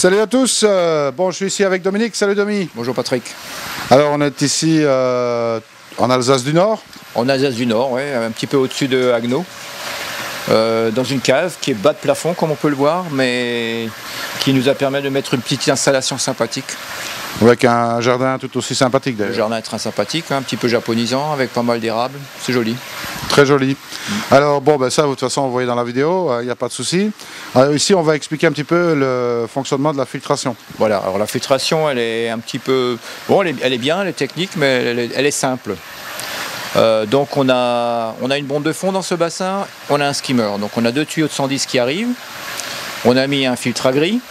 Salut à tous, bon je suis ici avec Dominique, salut Domi. Bonjour Patrick. Alors on est ici en Alsace du Nord. En Alsace du Nord, ouais, un petit peu au-dessus de Haguenau. Dans une cave qui est bas de plafond comme on peut le voir, mais qui nous a permis de mettre une petite installation sympathique. Avec un jardin tout aussi sympathique d'ailleurs. Le jardin est très sympathique, un petit peu japonisant, avec pas mal d'érables, c'est joli. Très joli. Alors bon, ben ça de toute façon vous voyez dans la vidéo, il n'y a pas de souci. Ici on va expliquer un petit peu le fonctionnement de la filtration. Voilà, alors la filtration elle est un petit peu... Bon, elle est bien, elle est technique, mais elle est simple. Donc on a une bombe de fond dans ce bassin, on a un skimmer, donc on a 2 tuyaux de 110 qui arrivent, on a mis un filtre à gris,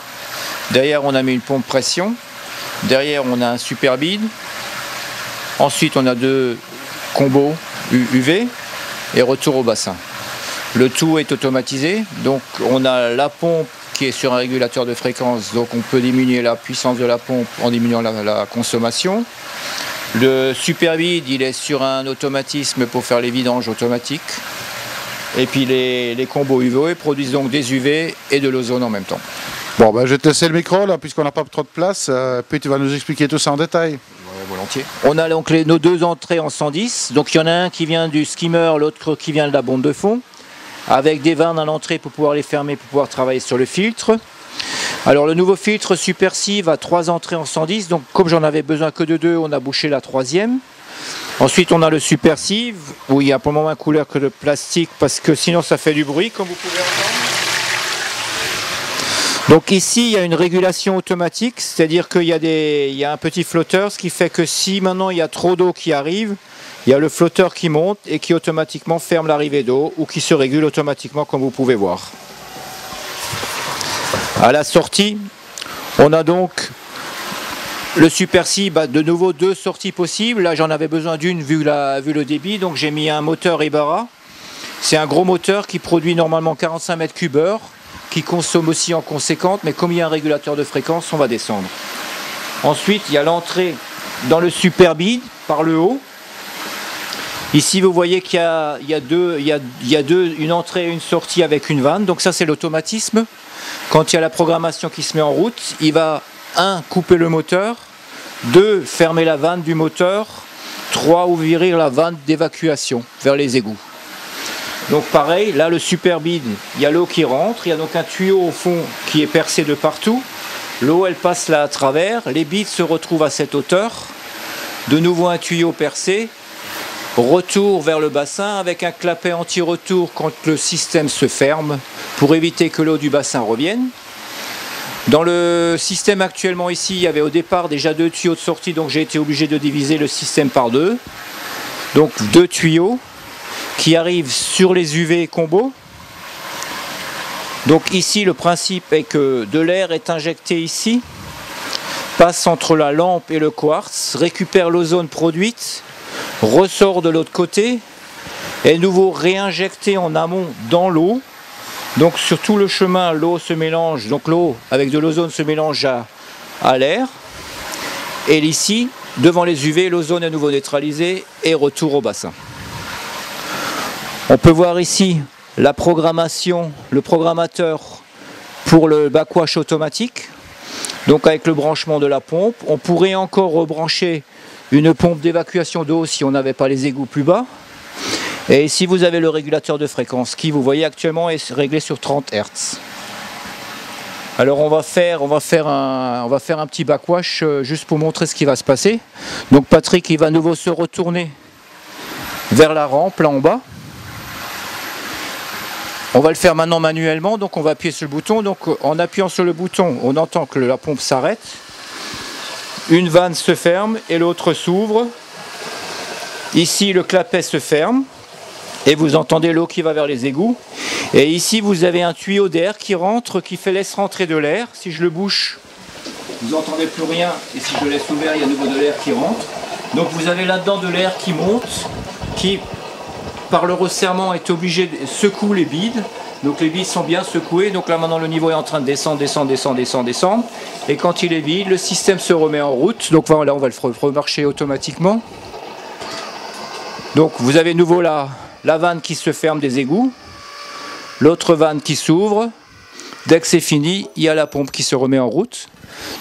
derrière on a mis une pompe pression, derrière on a un super bide, ensuite on a 2 combos UV et retour au bassin. Le tout est automatisé, donc on a la pompe qui est sur un régulateur de fréquence, donc on peut diminuer la puissance de la pompe en diminuant la consommation. Le super vide, il est sur un automatisme pour faire les vidanges automatiques. Et puis les combos UV produisent donc des UV et de l'ozone en même temps. Bon, ben, je vais te laisser le micro là, puisqu'on n'a pas trop de place, puis tu vas nous expliquer tout ça en détail. Ouais, volontiers. On a donc nos 2 entrées en 110. Donc il y en a un qui vient du skimmer, l'autre qui vient de la bombe de fond, avec des vannes à l'entrée pour pouvoir les fermer, pour pouvoir travailler sur le filtre. Alors le nouveau filtre Super Sieve a 3 entrées en 110, donc comme j'en avais besoin que de 2, on a bouché la 3e. Ensuite on a le Super Sieve, où il y a pour le moment un couleur que de plastique, parce que sinon ça fait du bruit, comme vous pouvez entendre. Donc ici il y a une régulation automatique, c'est-à-dire qu'il y a un petit flotteur, ce qui fait que si maintenant il y a trop d'eau qui arrive, il y a le flotteur qui monte et qui automatiquement ferme l'arrivée d'eau, ou qui se régule automatiquement comme vous pouvez voir. À la sortie, on a donc le Super Sieve, de nouveau 2 sorties possibles. Là j'en avais besoin d'une vu le débit, donc j'ai mis un moteur Ebara. C'est un gros moteur qui produit normalement 45 m3/h, qui consomme aussi en conséquence, mais comme il y a un régulateur de fréquence, on va descendre. Ensuite, il y a l'entrée dans le Super Bide par le haut. Ici, vous voyez qu'il y a une entrée et une sortie avec une vanne, donc ça c'est l'automatisme. Quand il y a la programmation qui se met en route, il va 1. Couper le moteur, 2. Fermer la vanne du moteur, 3. Ouvrir la vanne d'évacuation vers les égouts. Donc pareil, là le Super Bide, il y a l'eau qui rentre, il y a donc un tuyau au fond qui est percé de partout. L'eau elle passe là à travers, les bides se retrouvent à cette hauteur. De nouveau un tuyau percé, retour vers le bassin avec un clapet anti-retour quand le système se ferme pour éviter que l'eau du bassin revienne. Dans le système actuellement ici, il y avait au départ déjà 2 tuyaux de sortie, donc j'ai été obligé de diviser le système par 2. Donc 2 tuyaux qui arrivent sur les UV combo. Donc ici le principe est que de l'air est injecté ici, passe entre la lampe et le quartz, récupère l'ozone produite, ressort de l'autre côté, est nouveau réinjecté en amont dans l'eau. Donc sur tout le chemin, l'eau se mélange, donc l'eau avec de l'ozone se mélange à l'air. Et ici, devant les UV, l'ozone est à nouveau neutralisé et retour au bassin. On peut voir ici la programmation, le programmateur pour le backwash automatique. Donc avec le branchement de la pompe, on pourrait encore rebrancher une pompe d'évacuation d'eau si on n'avait pas les égouts plus bas. Et ici vous avez le régulateur de fréquence qui, vous voyez actuellement, est réglé sur 30 Hz. Alors on va faire un petit backwash juste pour montrer ce qui va se passer. Donc Patrick il va à nouveau se retourner vers la rampe là en bas. On va le faire maintenant manuellement, donc on va appuyer sur le bouton. Donc en appuyant sur le bouton, on entend que la pompe s'arrête. Une vanne se ferme et l'autre s'ouvre. Ici le clapet se ferme. Et vous entendez l'eau qui va vers les égouts. Et ici vous avez un tuyau d'air qui rentre, qui laisse rentrer de l'air. Si je le bouche, vous n'entendez plus rien. Et si je le laisse ouvert, il y a de nouveau de l'air qui rentre. Donc vous avez là-dedans de l'air qui monte, qui par le resserrement est obligé de secouer les bides. Donc les bides sont bien secoués. Donc là maintenant le niveau est en train de descendre, descendre, descendre, descendre, descendre. Et quand il est vide, le système se remet en route. Donc voilà, on va le remarcher automatiquement. Donc vous avez de nouveau la vanne qui se ferme des égouts, l'autre vanne qui s'ouvre, Dès que c'est fini, il y a la pompe qui se remet en route.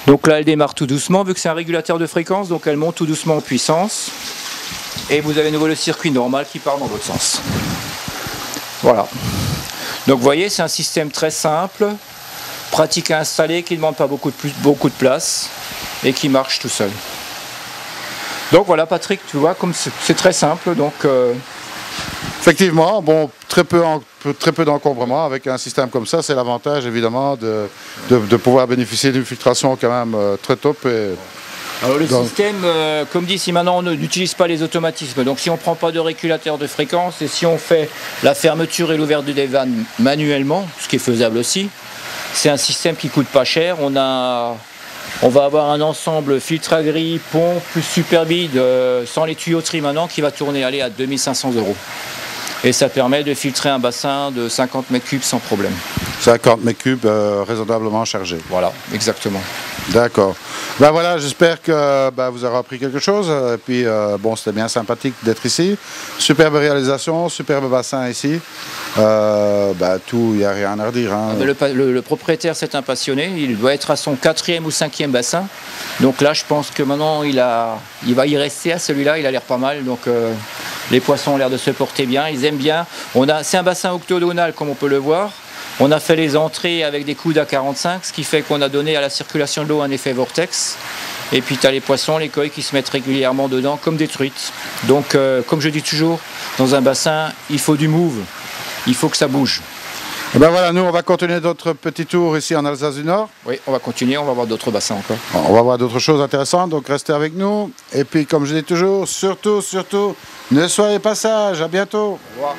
Donc là, elle démarre tout doucement, vu que c'est un régulateur de fréquence, donc elle monte tout doucement en puissance. Et vous avez à nouveau le circuit normal qui part dans l'autre sens. Voilà. Donc vous voyez, c'est un système très simple, pratique à installer, qui ne demande pas beaucoup de place et qui marche tout seul. Donc voilà Patrick, tu vois, comme c'est très simple. Donc, Effectivement, bon, très peu d'encombrement avec un système comme ça, c'est l'avantage évidemment de pouvoir bénéficier d'une filtration quand même très top. Alors le système, comme dit, si maintenant on n'utilise pas les automatismes, donc si on ne prend pas de régulateur de fréquence et si on fait la fermeture et l'ouverture des vannes manuellement, ce qui est faisable aussi, c'est un système qui ne coûte pas cher. On va avoir un ensemble filtre à grille, pompe, plus superbide, sans les tuyauteries maintenant, qui va tourner à 2500 €. Et ça permet de filtrer un bassin de 50 m3 sans problème. 50 m3 raisonnablement chargé. Voilà, exactement. D'accord. Ben voilà, j'espère que vous aurez appris quelque chose. Et puis, bon, c'était bien sympathique d'être ici. Superbe réalisation, superbe bassin ici. Tout, il n'y a rien à redire. Hein. Le propriétaire, c'est un passionné. Il doit être à son 4e ou 5e bassin. Donc là, je pense que maintenant, il va y rester à celui-là. Il a l'air pas mal. Donc, les poissons ont l'air de se porter bien. Ils aiment bien. C'est un bassin octogonal, comme on peut le voir. On a fait les entrées avec des coudes à 45, ce qui fait qu'on a donné à la circulation de l'eau un effet vortex. Et puis tu as les poissons, les coïs qui se mettent régulièrement dedans comme des truites. Donc comme je dis toujours, dans un bassin, il faut du move, il faut que ça bouge. Et ben voilà, nous on va continuer notre petit tour ici en Alsace du Nord. Oui, on va continuer, on va voir d'autres bassins encore. On va voir d'autres choses intéressantes, donc restez avec nous. Et puis comme je dis toujours, surtout, ne soyez pas sages, à bientôt. Au revoir.